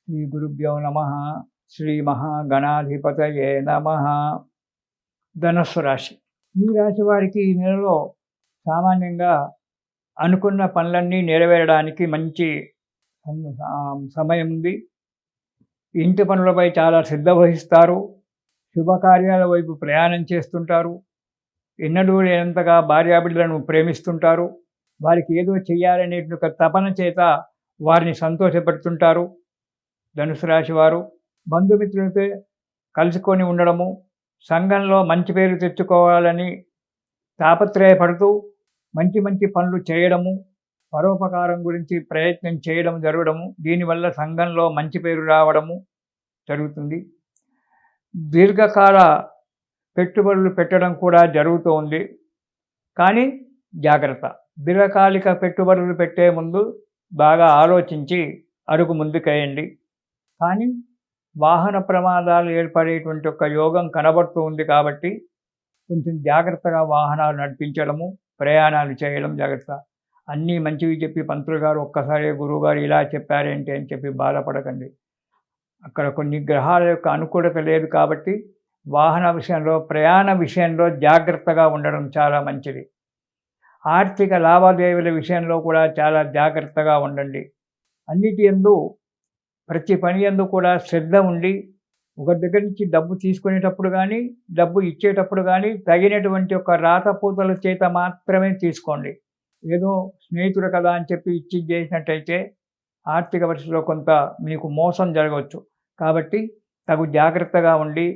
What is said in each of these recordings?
శ్రీ గురుభ్యో నమ. శ్రీ మహాగణాధిపతయే నమ. ధనుస్సు రాశి. ఈ రాశి వారికి ఈ నెలలో సామాన్యంగా అనుకున్న పనులన్నీ నెరవేరడానికి మంచి సమయం ఉంది. ఇంటి పనులపై చాలా శ్రద్ధ వహిస్తారు. శుభకార్యాల వైపు ప్రయాణం చేస్తుంటారు. ఎన్నడూ లేనంతగా భార్యాబిడ్డలను ప్రేమిస్తుంటారు. వారికి ఏదో చెయ్యాలనే ఒక తపన చేత వారిని సంతోషపెడుతుంటారు. ధనుసు రాశి వారు బంధుమిత్రులతో కలుసుకొని ఉండడము, సంఘంలో మంచి పేరు తెచ్చుకోవాలని తాపత్రయపడుతూ మంచి మంచి పనులు చేయడము, పరోపకారం గురించి ప్రయత్నం చేయడం జరగడము, దీనివల్ల సంఘంలో మంచి పేరు రావడము జరుగుతుంది. దీర్ఘకాల పెట్టుబడులు పెట్టడం కూడా జరుగుతూ ఉంది. కానీ జాగ్రత్త, దీర్ఘకాలిక పెట్టుబడులు పెట్టే ముందు బాగా ఆలోచించి అడుగు ముందుకేయండి. కానీ వాహన ప్రమాదాలు ఏర్పడేటువంటి ఒక యోగం కనబడుతూ ఉంది కాబట్టి కొంచెం జాగ్రత్తగా వాహనాలు నడిపించడము, ప్రయాణాలు చేయడం జాగ్రత్త. అన్నీ మంచివి చెప్పి పంతులు గారు ఒక్కసారి గురువుగారు ఇలా చెప్పారేంటి అని చెప్పి బాధపడకండి. అక్కడ కొన్ని గ్రహాల యొక్క అనుకూలత లేదు కాబట్టి వాహన విషయంలో, ప్రయాణ విషయంలో జాగ్రత్తగా ఉండడం చాలా మంచిది. ఆర్థిక లావాదేవీల విషయంలో కూడా చాలా జాగ్రత్తగా ఉండండి. అన్నిటి యందు, ప్రతి పని యందు కూడా శ్రద్ధ ఉండి ఒకరి దగ్గర నుంచి డబ్బు తీసుకునేటప్పుడు కానీ, డబ్బు ఇచ్చేటప్పుడు కానీ తగినటువంటి ఒక రాతపూతల చేత మాత్రమే తీసుకోండి. ఏదో స్నేహితుడు కదా అని చెప్పి ఇచ్చి చేసినట్టయితే ఆర్థిక పరిస్థితిలో కొంత మీకు మోసం జరగవచ్చు. కాబట్టి తగు జాగ్రత్తగా ఉండి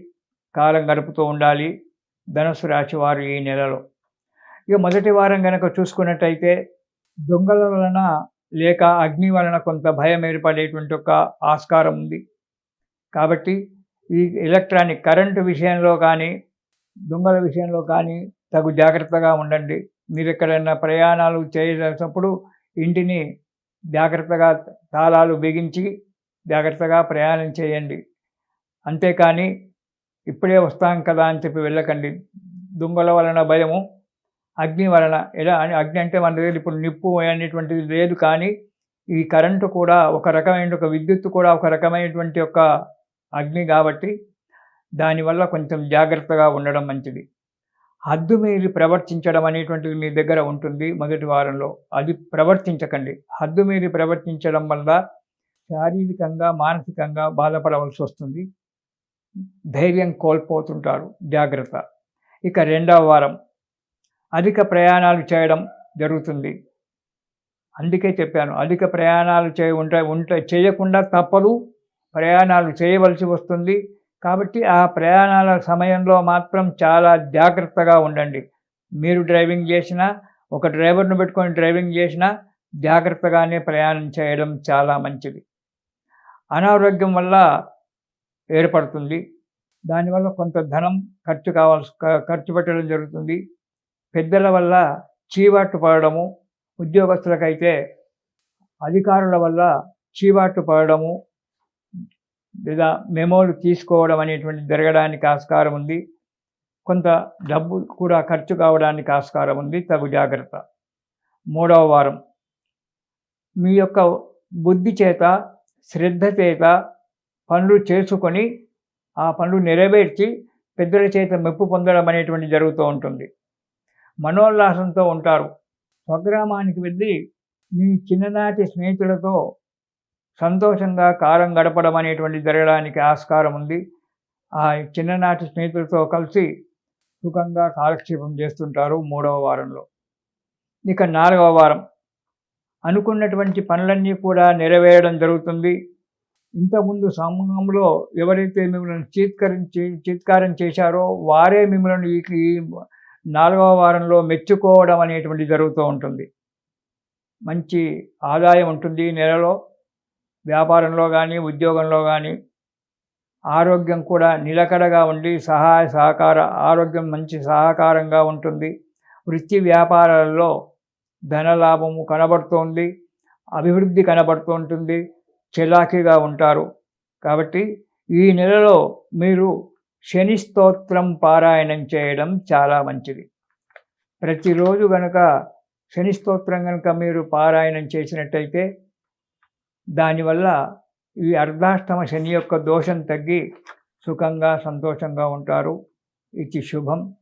కాలం గడుపుతూ ఉండాలి ధనుసు రాశి వారు ఈ నెలలో. ఇక మొదటి వారం కనుక చూసుకున్నట్టయితే దొంగల వలన లేక అగ్ని వలన కొంత భయం ఏర్పడేటువంటి ఒక ఆస్కారం ఉంది. కాబట్టి ఈ ఎలక్ట్రానిక్ కరెంటు విషయంలో కానీ, దొంగల విషయంలో కానీ తగు జాగ్రత్తగా ఉండండి. మీరు ఎక్కడైనా ప్రయాణాలు చేసేటప్పుడు ఇంటిని జాగ్రత్తగా తాళాలు బిగించి జాగ్రత్తగా ప్రయాణం చేయండి. అంతేకాని ఇప్పుడే వస్తాం కదా అని చెప్పి వెళ్ళకండి. దొంగల వలన భయము, అగ్ని వలన ఎలా అని, అగ్ని అంటే మన దగ్గర ఇప్పుడు నిప్పు అనేటువంటిది లేదు, కానీ ఈ కరెంటు కూడా ఒక రకమైన, ఒక విద్యుత్తు కూడా ఒక రకమైనటువంటి ఒక అగ్ని కాబట్టి దానివల్ల కొంచెం జాగ్రత్తగా ఉండడం మంచిది. హద్దు మీరి ప్రవర్తించడం అనేటువంటిది మీ దగ్గర ఉంటుంది మొదటి వారంలో. అది ప్రవర్తించకండి. హద్దు మీరి ప్రవర్తించడం వల్ల శారీరకంగా, మానసికంగా బాధపడవలసి వస్తుంది. ధైర్యం కోల్పోతుంటారు. జాగ్రత్త. ఇక రెండవ వారం అధిక ప్రయాణాలు చేయడం జరుగుతుంది. అందుకే చెప్పాను, అధిక ప్రయాణాలు చేయకుండా తప్పదు, ప్రయాణాలు చేయవలసి వస్తుంది. కాబట్టి ఆ ప్రయాణాల సమయంలో మాత్రం చాలా జాగ్రత్తగా ఉండండి. మీరు డ్రైవింగ్ చేసినా, ఒక డ్రైవర్ను పెట్టుకొని డ్రైవింగ్ చేసినా జాగ్రత్తగానే ప్రయాణం చేయడం చాలా మంచిది. అనారోగ్యం వల్ల ఏర్పడుతుంది. దానివల్ల కొంత ధనం ఖర్చు పెట్టడం జరుగుతుంది. పెద్దల వల్ల చీవాట్లు పడడము, ఉద్యోగస్తులకైతే అధికారుల వల్ల చీవాట్లు పడడము లేదా మెమోలు తీసుకోవడం అనేటువంటి జరగడానికి ఆస్కారం ఉంది. కొంత డబ్బు కూడా ఖర్చు కావడానికి ఆస్కారం ఉంది. తగు జాగ్రత్త. మూడవ వారం మీ యొక్క బుద్ధి చేత, శ్రద్ధ చేత పనులు చేసుకొని ఆ పనులు నెరవేర్చి పెద్దల చేత మెప్పు పొందడం అనేటువంటి జరుగుతూ ఉంటుంది. మనోల్లాసంతో ఉంటారు. స్వగ్రామానికి వెళ్ళి మీ చిన్ననాటి స్నేహితులతో సంతోషంగా కాలం గడపడం అనేటువంటి జరగడానికి ఆస్కారం ఉంది. ఆ చిన్ననాటి స్నేహితులతో కలిసి సుఖంగా కాలక్షేపం చేస్తుంటారు మూడవ వారంలో. ఇక నాలుగవ వారం అనుకున్నటువంటి పనులన్నీ కూడా నెరవేరడం జరుగుతుంది. ఇంతకుముందు సమూహంలో ఎవరైతే మిమ్మల్ని చీత్కారం చేశారో వారే మిమ్మల్ని ఈ నాలుగవ వారంలో మెచ్చుకోవడం అనేటువంటి జరుగుతూ ఉంటుంది. మంచి ఆదాయం ఉంటుంది ఈ నెలలో. వ్యాపారంలో కానీ, ఉద్యోగంలో కానీ. ఆరోగ్యం కూడా నిలకడగా ఉండి సహాయ సహకార ఆరోగ్యం మంచి సహకారంగా ఉంటుంది. వృత్తి వ్యాపారాలలో ధనలాభము కనబడుతోంది, అభివృద్ధి కనబడుతూ ఉంటుంది, చలాకీగా ఉంటారు. కాబట్టి ఈ నెలలో మీరు శని స్తోత్రం పారాయణం చేయడం చాలా మంచిది. ప్రతిరోజు గనక శని స్తోత్రం కనుక మీరు పారాయణం చేసినట్టయితే దానివల్ల ఈ అర్ధాష్టమ శని యొక్క దోషం తగ్గి సుఖంగా సంతోషంగా ఉంటారు. ఇది శుభం.